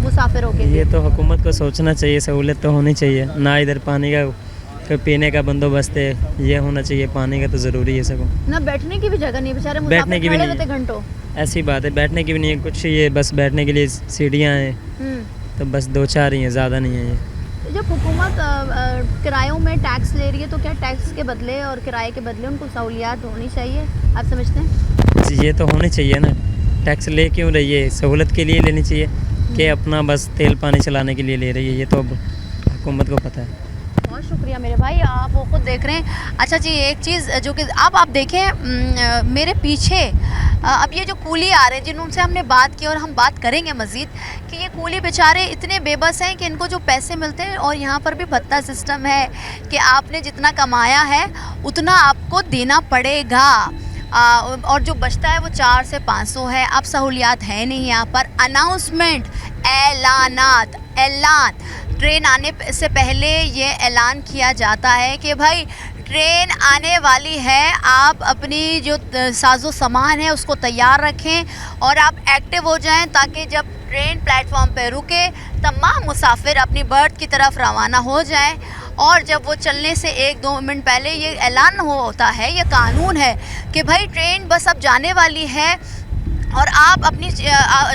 मुसाफिरों के लिए?
ये तो हुकूमत को सोचना चाहिए, सहूलियत तो होनी चाहिए ना। इधर पानी का, फिर पीने का बंदोबस्त है, ये होना चाहिए। पानी का तो ज़रूरी है सबको।
ना बैठने की भी जगह नहीं, बेचारे
बैठने की भी
खड़े
नहीं
रहते घंटों।
ऐसी बात है, बैठने की भी नहीं है कुछ, ये बस बैठने के लिए सीढ़ियाँ हैं, तो बस 2-4 ही हैं, ज़्यादा नहीं है ये।
जब हुकूमत किरायों में टैक्स ले रही है, तो क्या टैक्स के बदले और किराए के बदले उनको सहूलियात होनी चाहिए, आप समझते हैं?
जी, ये तो होनी चाहिए ना। टैक्स ले क्यों रही है? सहूलत के लिए लेनी चाहिए कि अपना बस तेल पानी चलाने के लिए ले रही है? ये तो अब हुकूमत को पता है।
बहुत शुक्रिया मेरे भाई, आप वो खुद देख रहे हैं। अच्छा जी, एक चीज़ जो कि अब आप देखें मेरे पीछे, अब ये जो कूली आ रहे हैं जिनसे हमने बात की और हम बात करेंगे मज़ीद, कि ये कूली बेचारे इतने बेबस हैं कि इनको जो पैसे मिलते हैं, और यहाँ पर भी भत्ता सिस्टम है कि आपने जितना कमाया है उतना आपको देना पड़ेगा, और जो बचता है वो 400 से 500 है। अब सहूलियात है नहीं यहाँ पर। अनाउंसमेंट, ऐलान, ट्रेन आने से पहले ये ऐलान किया जाता है कि भाई ट्रेन आने वाली है, आप अपनी जो साजो सामान है उसको तैयार रखें और आप एक्टिव हो जाएं, ताकि जब ट्रेन प्लेटफॉर्म पे रुके तमाम मुसाफिर अपनी बर्थ की तरफ रवाना हो जाएं। और जब वो चलने से 1-2 मिनट पहले ये ऐलान होता है, ये कानून है कि भाई ट्रेन बस अब जाने वाली है, और आप अपनी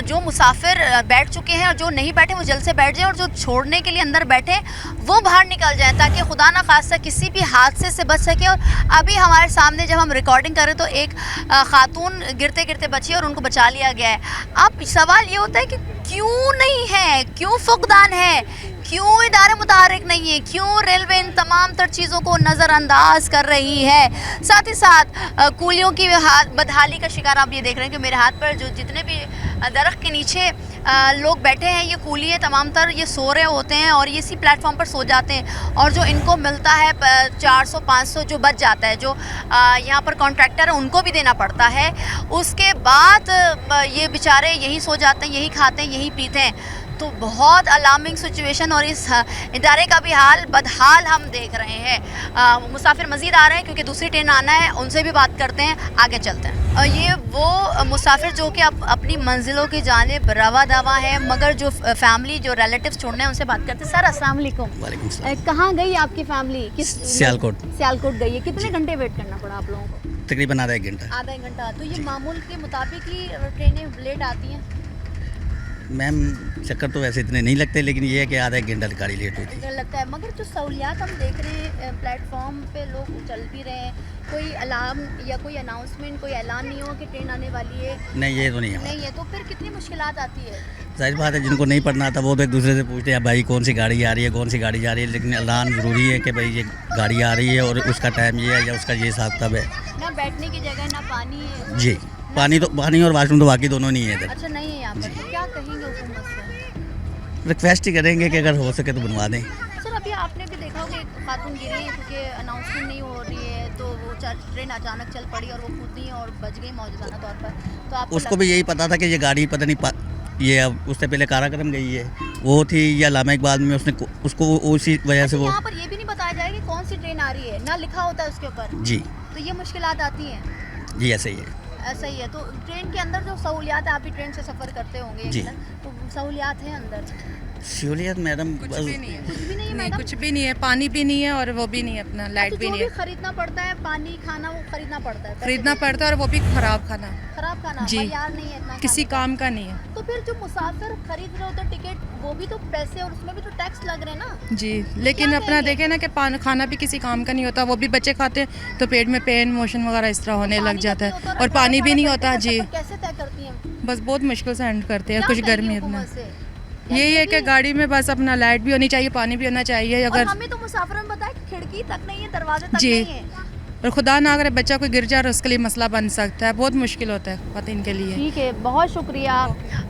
जो मुसाफिर बैठ चुके हैं और जो नहीं बैठे वो जल्द से बैठ जाएं, और जो छोड़ने के लिए अंदर बैठे वो बाहर निकल जाएं, ताकि खुदा ना खास्ता किसी भी हादसे से बच सके। और अभी हमारे सामने जब हम रिकॉर्डिंग करें तो एक खातून गिरते गिरते बची और उनको बचा लिया गया है। अब सवाल ये होता है कि क्यों नहीं है, क्यों फुकदान है, क्यों इदारे मुतहर्रिक नहीं है, क्यों रेलवे इन तमाम तर चीज़ों को नज़रअंदाज कर रही है। साथ ही साथ कूलियों की बदहाली का शिकार आप ये देख रहे हैं कि मेरे हाथ पर जो जितने भी दरख्त के नीचे लोग बैठे हैं, ये कूली है तमाम तर, ये सो रहे होते हैं और ये इसी प्लेटफॉर्म पर सो जाते हैं, और जो इनको मिलता है 400-500 जो बच जाता है, जो यहाँ पर कॉन्ट्रैक्टर है उनको भी देना पड़ता है। उसके बाद ये बेचारे यही सो जाते हैं, यही खाते हैं, यही पीते हैं। तो बहुत अलार्मिंग सिचुएशन, और इस इदारे का भी हाल बदहाल हम देख रहे हैं। मुसाफिर मज़ीद आ रहे हैं क्योंकि दूसरी ट्रेन आना है, उनसे भी बात करते हैं, आगे चलते हैं। ये वो मुसाफिर जो कि अपनी मंजिलों की जानिब रवा दवा है, मगर जो फैमिली, जो रिलेटिव्स छोड़ने हैं, उनसे बात करते हैं। सर अस्सलाम वालेकुम।
वालेकुम सलाम।
कहाँ गई आपकी फैमिली?
सियालकोट।
सियालकोट गई है। कितने घंटे वेट करना पड़ा आप लोगों को?
तकरीबन आधा 1 घंटा।
आधा 1 घंटा। तो ये मामूल के मुताबिक ही ट्रेनें लेट आती हैं?
मैम चक्कर तो वैसे इतने नहीं लगते, लेकिन ये है कि आधा 1 घंटा गाड़ी लेट होती है।
लगता है, मगर जो सहूलियात हम देख रहे हैं प्लेटफॉर्म पे, लोग चल भी रहे हैं, कोई अलार्म या कोई अनाउंसमेंट, कोई ऐलान नहीं हुआ कि ट्रेन आने वाली है?
नहीं, ये तो नहीं है।
नहीं है, तो फिर कितनी मुश्किलात आती है?
जाहिर बात है, जिनको नहीं पढ़ना आता वो तो एक दूसरे से पूछते हैं भाई कौन सी गाड़ी आ रही है, कौन सी गाड़ी जा रही है, लेकिन ऐलान ज़रूरी है कि भाई ये गाड़ी आ रही है और उसका टाइम ये है या उसका ये हिसाब किताब है।
ना बैठने की जगह, ना पानी है।
जी, पानी और वाशरूम तो बाकी दोनों नहीं है इधर।
अच्छा, नहीं है यहाँ पर, तो क्या कहेंगे हुकूमत से?
रिक्वेस्ट ही करेंगे कि अगर हो सके तो बनवा दें।
सर, अभी आपने भी देखा होगा एक खातून गिरी है क्योंकि अनाउंसमेंट नहीं हो रही है, तो वो ट्रेन अचानक चल पड़ी और वो कूदी और बच गई मौजूदा तौर पर। तो आपको
उसको भी यही पता था कि ये गाड़ी पता नहीं ये अब उससे पहले काराक्रम गई है, वो थी या लामा इकबाल में, उसने उसको उसी वजह से वो।
यहाँ पर ये भी नहीं बताया जाएगा कि कौन सी ट्रेन आ रही है, ना लिखा होता है उसके ऊपर।
जी
तो ये मुश्किलात आती हैं।
जी, ऐसे ही है।
ऐसा ही है। तो ट्रेन के अंदर जो सहूलियात है, आप भी ट्रेन से सफ़र करते होंगे
जी।
तो सहूलियात है अंदर?
सहूलियत मैडम
कुछ भी नहीं है।
कुछ भी नहीं है
नहीं,
मैडम?
कुछ भी नहीं है, पानी भी नहीं है और वो भी नहीं है, अपना लाइट
अच्छा,
भी
जो
नहीं है।
खरीदना पड़ता है, पानी, खाना, वो खरीदना पड़ता है, पैसे
खरीदना
देके।
पड़ता है और वो भी खराब खाना,
खराब खाना,
जी।
मयार नहीं है इतना
किसी
खाने का।
काम का नहीं है।
तो फिर जो मुसाफिर खरीद रहे होते टिकट, वो भी तो पैसे और उसमें भी तो टैक्स लग रहे हैं ना?
जी, लेकिन
क्या
अपना
कहेंगे?
देखें ना कि खाना भी किसी काम का नहीं होता, वो भी बच्चे खाते हैं तो पेट में पेन मोशन वगैरह इस तरह होने
पानी
लग
का
जाता
भी
है
होता ना,
और पानी भी नहीं होता।
12
जी,
सफ़र कैसे तय करती हैं?
बस बहुत मुश्किल से एंड करते हैं,
क्या
कुछ
कहेंगी
गर्मी इतना।
हुकूमत से?
यही है कि
भी-
गाड़ी में बस अपना लाइट भी होनी चाहिए, पानी भी होना चाहिए।
और
अगर
हमें तो मुसाफिरों ने बताया कि खिड़की तक नहीं है, दरवाजे तक
जी।
नहीं है।
और खुदा ना अगर बच्चा कोई गिर जाए और उसके लिए मसला बन सकता है, बहुत मुश्किल होता है खातिन के लिए।
ठीक है, बहुत शुक्रिया।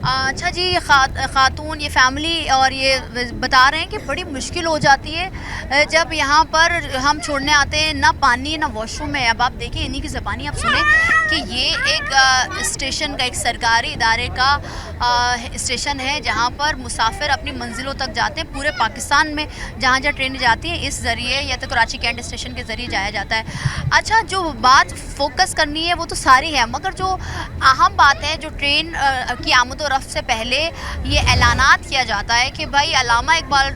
अच्छा जी, ये खातून, ये फैमिली और ये बता रहे हैं कि बड़ी मुश्किल हो जाती है जब यहाँ पर हम छोड़ने आते हैं, ना पानी ना वॉशरूम है। अब आप देखिए, इन्हीं की ज़बानी आप सुने कि ये एक स्टेशन का, एक सरकारी इदारे का स्टेशन है जहाँ पर मुसाफिर अपनी मंजिलों तक जाते हैं। पूरे पाकिस्तान में जहाँ जहाँ ट्रेनें जाती हैं इस ज़रिए या तो कराची कैंट स्टेशन के ज़रिए जाया जाता है। अच्छा, जो बात फोकस करनी है वो तो सारी है, मगर जो अहम बात है, जो ट्रेन की आमद रफ्त से पहले ये ऐलानात किया जाता है कि भाई अलामा इकबाल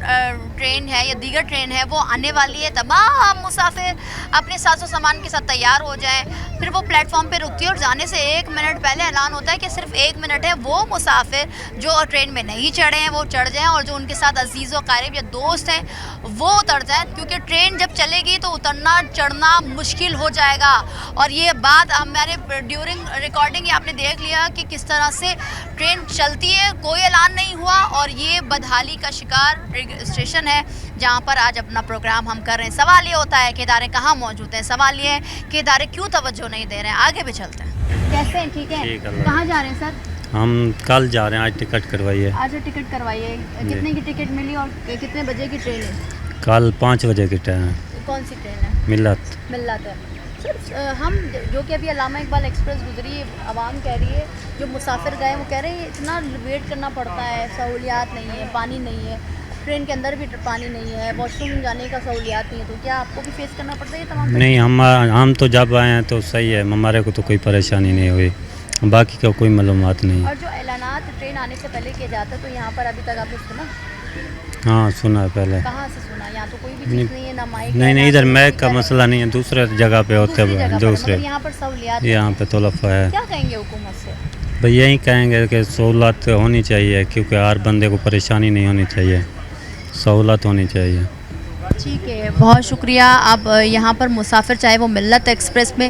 ट्रेन है या दीगर ट्रेन है वो आने वाली है, तमाम मुसाफिर अपने साजो सामान के साथ तैयार हो जाएं। फिर वो प्लेटफॉर्म पे रुकती है और जाने से 1 मिनट पहले ऐलान होता है कि सिर्फ 1 मिनट है, वो मुसाफिर जो ट्रेन में नहीं चढ़े हैं वो चढ़ जाएँ और जो उनके साथ अजीज़ व क़रीब या दोस्त हैं वो उतर जाएँ, क्योंकि ट्रेन जब चलेगी तो उतरना चढ़ना मुश्किल हो जाएगा। और ये बात हमारे ड्यूरिंग रिकॉर्डिंग आपने देख लिया कि किस तरह से ट्रेन चलती है, कोई ऐलान नहीं हुआ। और ये बदहाली का शिकार स्टेशन है जहाँ पर आज अपना प्रोग्राम हम कर रहे हैं। सवाल ये होता है कि इदारे कहाँ मौजूद हैं, सवाल ये है कि इदारे क्यों तवज्जो नहीं दे रहे हैं। आगे भी चलते हैं। कैसे हैं? ठीक है।
ठीक है।
कहाँ जा रहे हैं सर?
हम कल जा रहे हैं, आज टिकट करवाइए।
आज टिकट करवाइए। कितने की टिकट मिली और कितने बजे की ट्रेन है?
कल 5 बजे की ट्रेन है,
कौन सी ट्रेन है?
मिलत।
मिलत है। सर, हम जो कि अभी अलामा इकबाल एक्सप्रेस गुजरी है, आवाम कह रही है, जो मुसाफिर गए वो कह रहे हैं इतना वेट करना पड़ता है, सहूलियात नहीं है, पानी नहीं है, ट्रेन के अंदर भी पानी नहीं है, वॉशरूम जाने का सहूलियात नहीं है। तो क्या आपको भी फेस करना पड़ता है ये तमाम?
नहीं, हम तो जब आए हैं तो सही है, हमारे को तो कोई परेशानी नहीं हुई, बाकी का कोई मालूमात नहीं।
और जो ऐलानात ट्रेन आने से पहले किए जाते हैं, तो यहाँ पर अभी तक आपने सुना?
हाँ, सुना है पहले।
कहाँ से सुना? यहाँ तो कोई भी चीज़ नहीं है, ना माइक।
नहीं, इधर मैक का मसला नहीं है, दूसरे जगह पे होते हैं, दूसरे।
यहाँ पर सहूलियात
यहाँ पे तोलफा है।
क्या कहेंगे हुकूमत से?
भाई यही कहेंगे कि सहूलत होनी चाहिए, क्योंकि हर बंदे को परेशानी नहीं होनी चाहिए, सहूलत होनी चाहिए।
ठीक है, बहुत शुक्रिया। अब यहाँ पर मुसाफिर चाहे वो मिल्लत एक्सप्रेस में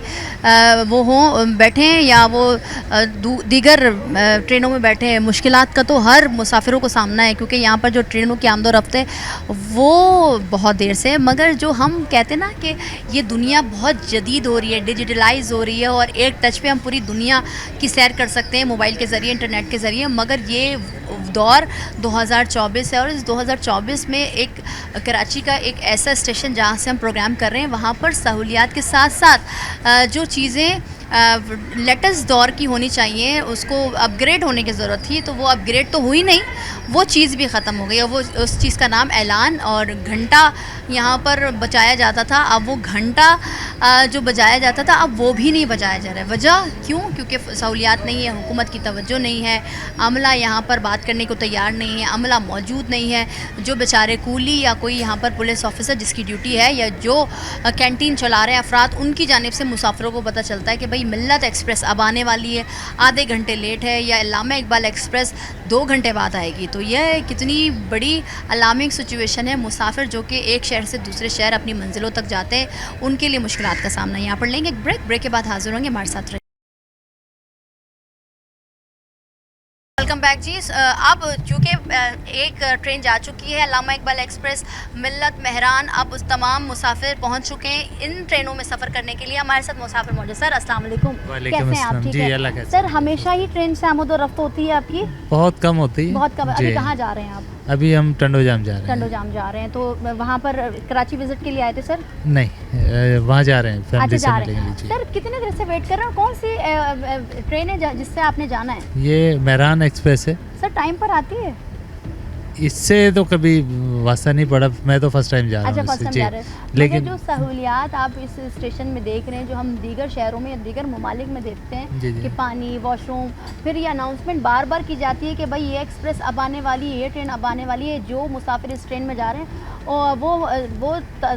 वो हों बैठे हैं या वो दीगर ट्रेनों में बैठे हैं, मुश्किलात का तो हर मुसाफिरों को सामना है, क्योंकि यहाँ पर जो ट्रेनों की आमदो-रफ्त है वो बहुत देर से है। मगर जो हम कहते हैं ना कि ये दुनिया बहुत जदीद हो रही है, डिजिटलाइज हो रही है और एक टच पे हम पूरी दुनिया की सैर कर सकते हैं मोबाइल के ज़रिए, इंटरनेट के ज़रिए। मगर ये दौर 2024 है और इस 2024 में एक कराची का एक ऐसा स्टेशन जहाँ से हम प्रोग्राम कर रहे हैं, वहाँ पर सहूलियात के साथ साथ जो चीज़ें लेटेस्ट दौर की होनी चाहिए, उसको अपग्रेड होने की ज़रूरत थी, तो वो अपग्रेड तो हुई नहीं, वो चीज़ भी ख़त्म हो गई। और वो उस चीज़ का नाम ऐलान और घंटा यहाँ पर बजाया जाता था, अब वो घंटा जो बजाया जाता था अब वो भी नहीं बजाया जा रहा है। वजह क्यों? क्योंकि सहूलियात नहीं है, हुकूमत की तवज्जो नहीं है, अमला यहाँ पर बात करने को तैयार नहीं है, अमला मौजूद नहीं है। जो बेचारे कूली या कोई यहाँ पर पुलिस ऑफिसर जिसकी ड्यूटी है या जो कैंटीन चला रहे हैं अफराद, उनकी जानिब से मुसाफिरों को पता चलता है कि भाई भाई मिल्लत एक्सप्रेस अब आने वाली है, आधे घंटे लेट है, या अल्लामा इकबाल एक्सप्रेस 2 घंटे बाद आएगी। तो यह कितनी बड़ी अलार्मिंग सिचुएशन है। मुसाफिर जो कि एक शहर से दूसरे शहर अपनी मंजिलों तक जाते हैं, उनके लिए मुश्किलात का सामना। यहाँ पर लेंगे एक ब्रेक के बाद हाजिर होंगे, हमारे साथ रहिए। वेलकम बैक जी। अब चूँकि एक ट्रेन जा चुकी है अल्लामा इकबाल एक्सप्रेस मिल्लत मेहरान, अब उस तमाम मुसाफिर पहुंच चुके हैं इन ट्रेनों में सफ़र करने के लिए। हमारे साथ मुसाफिर मौजूद। सर अस्सलाम वालेकुम, कैसे हैं आप? ठीक है सर, हमेशा ही ट्रेन से आमद और रफ्त होती है आपकी?
बहुत कम होती है,
बहुत कम। अभी कहाँ जा रहे हैं आप?
अभी हम टंडोजाम जा रहे हैं।
टंडोजाम जा रहे हैं, तो वहाँ पर कराची विजिट के लिए आए थे सर?
नहीं, वहाँ जा रहे हैं, फैमिली से मिलने के लिए।
सर कितने देर से वेट कर रहे हैं? कौन सी ट्रेन है जिससे आपने जाना है?
ये मेहरान एक्सप्रेस है।
सर टाइम पर आती है?
इससे तो कभी वास्ता नहीं पड़ा, मैं तो फर्स्ट टाइम जा रहा हूँ।
अच्छा, फर्स्ट टाइम जा रहे हैं। लेकिन जो सहूलियात आप इस स्टेशन में देख रहे हैं, जो हम दीगर शहरों में या दीगर ममालिक में देखते हैं कि पानी, वॉशरूम, फिर ये अनाउंसमेंट बार बार की जाती है कि भाई ये एक्सप्रेस अब आने वाली है, ये ट्रेन अब आने वाली है, जो मुसाफिर इस ट्रेन में जा रहे हैं और वो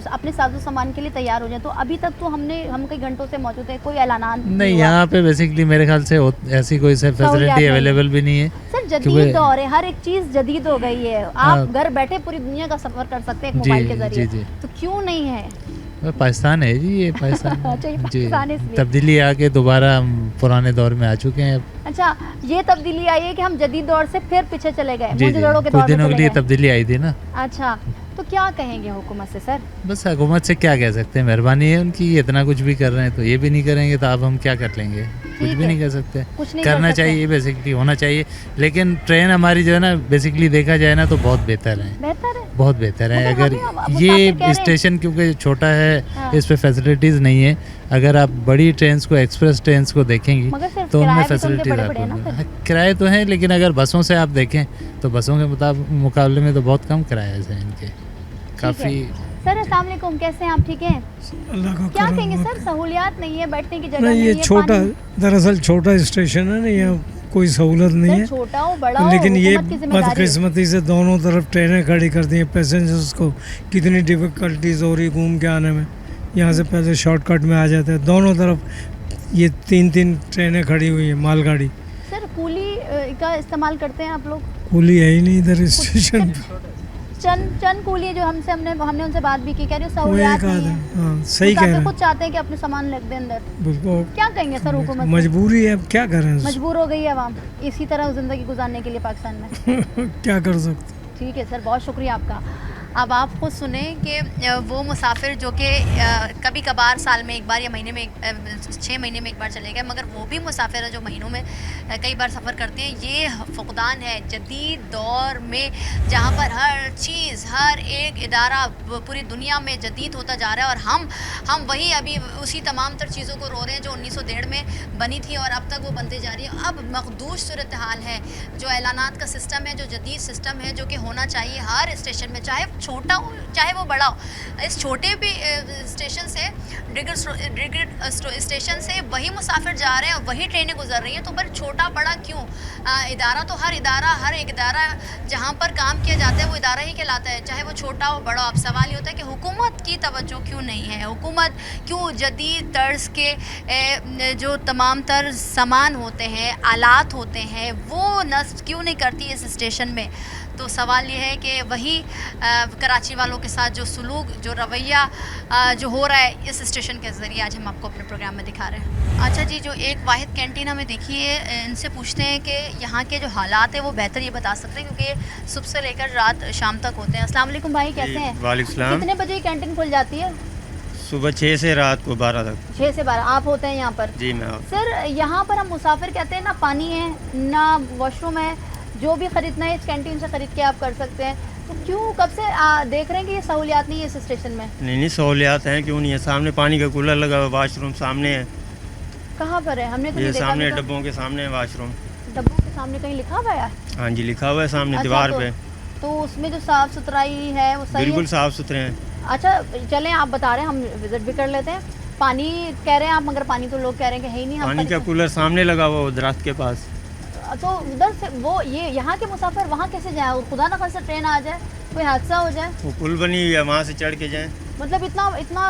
अपने साजो सामान के लिए तैयार हो जाए। तो अभी तक तो हम कई घंटों से मौजूद है, कोई ऐलान
नहीं। यहाँ पे बेसिकली मेरे ख्याल से ऐसी कोई फैसिलिटी अवेलेबल भी नहीं है।
सर जदीद दौर है, हर एक चीज़ जदीद हो गई है, आप घर बैठे पूरी दुनिया का सफ़र कर सकते हैं मोबाइल के जरिए। तो क्यों नहीं है?
पाकिस्तान है जी, ये पाकिस्तान जी।
पाकिस्तान
तब्दीली आके दोबारा हम पुराने दौर में आ चुके हैं।
अच्छा, ये तब्दीली आई है कि हम जदीद दौर से फिर पीछे चले गए,
कुछ दिनों के लिए तब्दीली आई थी ना।
अच्छा, तो क्या कहेंगे हुकूमत से सर?
बस हुकूमत से क्या कह सकते हैं, मेहरबानी है उनकी, इतना कुछ भी कर रहे हैं तो ये भी नहीं करेंगे तो अब हम क्या कर लेंगे? कुछ भी नहीं कर सकते। करना चाहिए, बेसिकली होना चाहिए। लेकिन ट्रेन हमारी जो है ना, बेसिकली देखा जाए ना तो बहुत बेहतर है, बहुत बेहतर है। अगर ये स्टेशन क्योंकि छोटा है, इस पे फैसिलिटीज़ नहीं है। अगर आप बड़ी ट्रेन को, एक्सप्रेस ट्रेन को देखेंगी तो उनमें फैसिलिटीज आपको, किराए तो हैं, लेकिन अगर बसों से आप देखें तो बसों के मुकाबले में तो बहुत कम किराए हैं इनके, काफ़ी।
सर अस्सलाम वालेकुम, कैसे हैं आप? ठीक हैं,
अल्लाह का
क्या कहेंगे सर? सहूलियात नहीं है, बैठने की जगह
नहीं,
नहीं
ये
है,
छोटा, दरअसल छोटा स्टेशन है ना, यहाँ कोई सहूलत नहीं है।
छोटा हो बड़ा हो,
लेकिन ये बदकिस्मती से दोनों तरफ ट्रेनें खड़ी कर दी हैं। पैसेंजर्स को कितनी डिफ़िकल्टीज हो रही घूम के आने में। यहाँ से पहले शॉर्टकट में आ जाते हैं, दोनों तरफ ये 3-3 ट्रेनें खड़ी हुई हैं, मालगाड़ी।
सर कूली का इस्तेमाल करते हैं आप लोग?
कूली है ही नहीं इधर स्टेशन।
चंद कूली जो हमने उनसे बात भी की, कह रही सहूलियात नहीं है।
सही कह रहे हैं,
कुछ चाहते हैं कि अपने सामान रख दें अंदर। क्या कहेंगे सर हुकूमत?
मजबूरी है, अब क्या करें?
मजबूर हो गई है आवाम इसी तरह ज़िंदगी गुजारने के लिए पाकिस्तान में।
क्या कर सकते।
ठीक है सर, बहुत शुक्रिया आपका। अब आप खुद सुने कि वो मुसाफिर जो कि कभी कभार साल में एक बार या महीने में 6 महीने में एक बार चले गए, मगर वो भी मुसाफिर जो महीनों में कई बार सफ़र करते हैं। ये फुकदान है जदीद दौर में, जहाँ पर हर चीज़, हर एक इदारा पूरी दुनिया में जदीद होता जा रहा है, और हम वही अभी उसी तमाम तर चीज़ों को रो रहे हैं जो 191.5 में बनी थी और अब तक वो बनते जा रही है। अब मखदूश सूरत हाल है, जो ऐलानात का सिस्टम है, जो जदीद सिस्टम है, जो कि होना चाहिए हर स्टेशन में, चाहे छोटा हो चाहे वो बड़ा हो। इस छोटे भी स्टेशन से, डिग्रेड स्टेशन से वही मुसाफिर जा रहे हैं और वही ट्रेनें गुजर रही हैं, तो पर छोटा बड़ा क्यों? इदारा तो हर एक इदारा जहाँ पर काम किया जाता है वो इदारा ही कहलाता है, चाहे वो छोटा हो बड़ा हो। अब सवाल ये होता है कि हुकूमत की तवज्जो क्यों नहीं है? हुकूमत क्यों जदीद तर्ज के जो तमाम तर सामान होते हैं, आलात होते हैं, वो नस्ब क्यों नहीं करती इस स्टेशन में? तो सवाल ये है कि वही कराची वालों के साथ जो सुलूक, जो रवैया जो हो रहा है इस स्टेशन के ज़रिए आज हम आपको अपने प्रोग्राम में दिखा रहे हैं। अच्छा जी, जो एक वाहिद कैंटीन हमें देखिए, इनसे पूछते हैं कि यहाँ के जो हालात है वो बेहतर ये बता सकते हैं, क्योंकि सुबह से लेकर रात शाम तक होते हैं। अस्सलाम वालेकुम भाई, कैसे हैं?
वालेकुम सलाम।
कितने बजे कैंटीन खुल जाती है?
सुबह 6 से रात को 12 तक।
6 से 12 आप होते हैं यहाँ पर?
जी मैं।
सर यहाँ पर हम मुसाफिर कहते हैं ना, पानी है ना वॉशरूम है, जो भी ख़रीदना है इस कैंटीन से ख़रीद के आप कर सकते हैं। तो क्यों कब से देख रहे हैं कि ये सहूलियात नहीं है इस स्टेशन में?
नहीं सहूलियात हैं, क्यों नहीं है? सामने पानी का कूलर लगा हुआ, वाशरूम सामने है।
कहाँ पर है? हमने तो
ये
नहीं देखा।
सामने डब्बों के सामने है वाशरूम।
डब्बों के सामने कहीं लिखा हुआ है?
हाँ जी लिखा हुआ है सामने।
अच्छा,
दीवार पे।
तो उसमें जो साफ़ सुथराई है वो सही?
बिल्कुल साफ़ सुथरे हैं।
अच्छा चलें, आप बता रहे हैं, हम विज़िट भी कर लेते हैं। पानी कह रहे हैं आप, मगर पानी तो लोग कह रहे हैं कि है ही नहीं।
पानी का कूलर सामने लगा हुआ दरख्त के पास।
तो उधर से वो ये यहाँ के मुसाफिर वहाँ कैसे जाए? खुदा ना खासा ट्रेन आ जाए, कोई हादसा हो जाए।
वो पुल बनी हुई है, वहाँ से चढ़ के जाएं।
मतलब इतना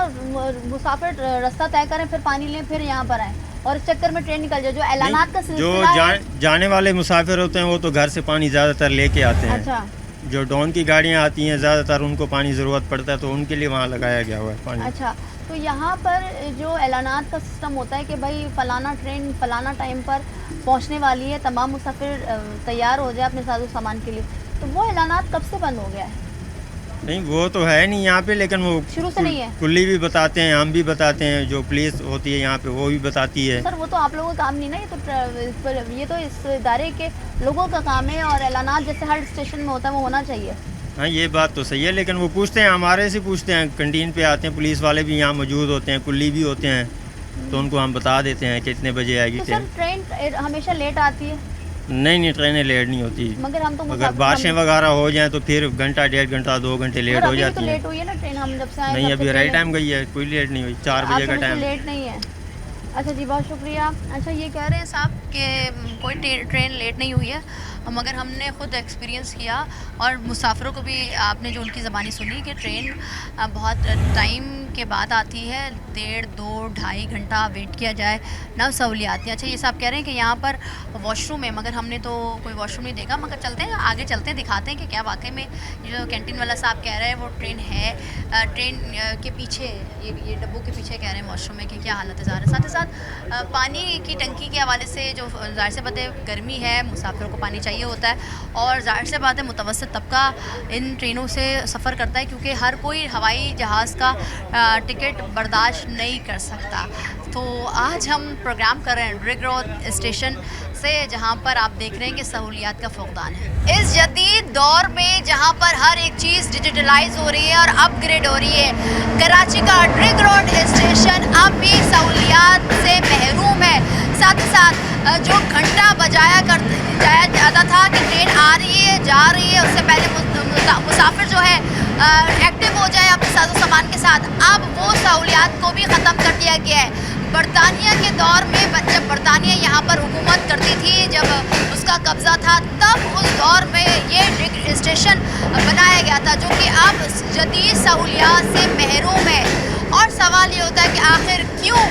मुसाफिर रास्ता तय करें, फिर पानी लें, फिर यहाँ पर आएँ। और इस चक्कर में ट्रेन निकल जाए। जो ऐलानात का
जो
सिलसिला है।
जाने वाले मुसाफिर होते हैं वो तो घर से पानी ज़्यादातर लेके आते हैं।
अच्छा।
जो डॉन की गाड़ियाँ आती हैं ज़्यादातर उनको पानी ज़रूरत पड़ता है तो उनके लिए वहाँ लगाया गया हुआ है पानी।
अच्छा, तो यहाँ पर जो ऐलानात का सिस्टम होता है कि भाई फ़लाना ट्रेन फ़लाना टाइम पर पहुँचने वाली है, तमाम मुसाफिर तैयार हो जाए अपने साजो सामान के लिए, तो वो ऐलानात कब से बंद हो गया है?
नहीं वो तो है नहीं यहाँ पे, लेकिन वो
शुरू से नहीं है।
कुल्ली भी बताते हैं, हम भी बताते हैं, जो पुलिस होती है यहाँ पे वो भी बताती है।
सर वो तो आप लोगों का काम नहीं ना, ये तो इस इदारे के लोगों का काम है और ऐलानात जैसे हर स्टेशन में होता है वो होना चाहिए।
हाँ ये बात तो सही है, लेकिन वो पूछते हैं, हमारे से पूछते हैं, कैंटीन पे आते हैं, पुलिस वाले भी यहाँ मौजूद होते हैं, कुल्ली भी होते हैं, तो उनको हम बता देते हैं कि इतने बजे आएगी
ट्रेन। ट्रेन हमेशा लेट आती है?
नहीं ट्रेनें लेट नहीं होती,
मगर हम तो
अगर बारिशें वगैरह हो जाएं तो फिर घंटा 1.5 घंटा 2 घंटे लेट हो जाती है।
लेट हुई है ना ट्रेन, हम जब से आए
नहीं अभी राइट टाइम गई है, कोई लेट नहीं हुई, 4 बजे का टाइम।
लेट नहीं है। अच्छा जी, बहुत शुक्रिया। अच्छा, ये कह रहे हैं साहब कि कोई ट्रेन लेट नहीं हुई है, मगर हमने ख़ुद एक्सपीरियंस किया और मुसाफिरों को भी आपने जो उनकी ज़बानी सुनी कि ट्रेन बहुत टाइम के बाद आती है, 1.5 2 2.5 घंटा वेट किया जाए ना सहूलियात। अच्छा, ये साहब कह रहे हैं कि यहाँ पर वॉशरूम है, मगर हमने तो कोई वॉशरूम नहीं देखा, मगर चलते हैं आगे, चलते हैं दिखाते हैं कि क्या वाकई में जो कैंटीन वाला साहब कह रहे हैं वो ट्रेन है। ट्रेन के पीछे ये डब्बों के पीछे कह रहे हैं वॉशरूम में कि क्या हालत है। साथ ही साथ पानी की टंकी के हवाले से जो ज़ाहिर सी बात है गर्मी है, मुसाफिरों को पानी चाहिए होता है और ज़ाहिर सी बात है मुतवस्सित तबका इन ट्रेनों से सफ़र करता है क्योंकि हर कोई हवाई जहाज़ का टिकट बर्दाश्त नहीं कर सकता। तो आज हम प्रोग्राम कर रहे हैं रिंग रोड स्टेशन से, जहां पर आप देख रहे हैं कि सहूलियात का फुकदान है। इस जदीद दौर में जहां पर हर एक चीज़ डिजिटलाइज हो रही है और अपग्रेड हो रही है, कराची का रिंग रोड स्टेशन अब भी सहूलियात से महरूम है। साथ ही साथ जो घंटा बजाया जाता था कि ट्रेन आ रही है जा रही है, उससे पहले मुसाफिर जो है एक्टिव हो जाए अपने साजो सामान के साथ, अब वो सहूलियात को भी ख़त्म कर दिया गया है। बरतानिया के दौर में जब बरतानिया यहाँ पर हुकूमत करती थी, जब उसका कब्ज़ा था, तब उस दौर में ये स्टेशन बनाया गया था जो कि अब जदीद सहूलियात से महरूम है। और सवाल ये होता है कि आखिर क्यों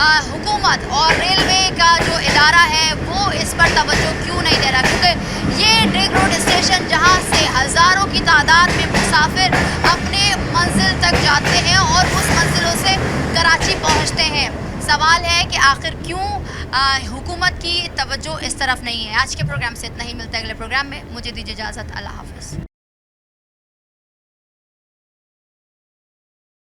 हुकूमत और रेलवे का जो इदारा है वो इस पर तवज्जो क्यों नहीं दे रहा, क्योंकि ये रिंग रोड स्टेशन जहाँ से हज़ारों की तादाद में मुसाफिर अपने मंजिल तक जाते हैं और उस मंजिलों से कराची पहुँचते हैं। सवाल है कि आखिर क्यों हुकूमत की तवज्जो इस तरफ नहीं है। आज के प्रोग्राम से इतना ही, मिलता है अगले प्रोग्राम में, मुझे दीजिए इजाज़त, अल्लाह हाफ़िज़।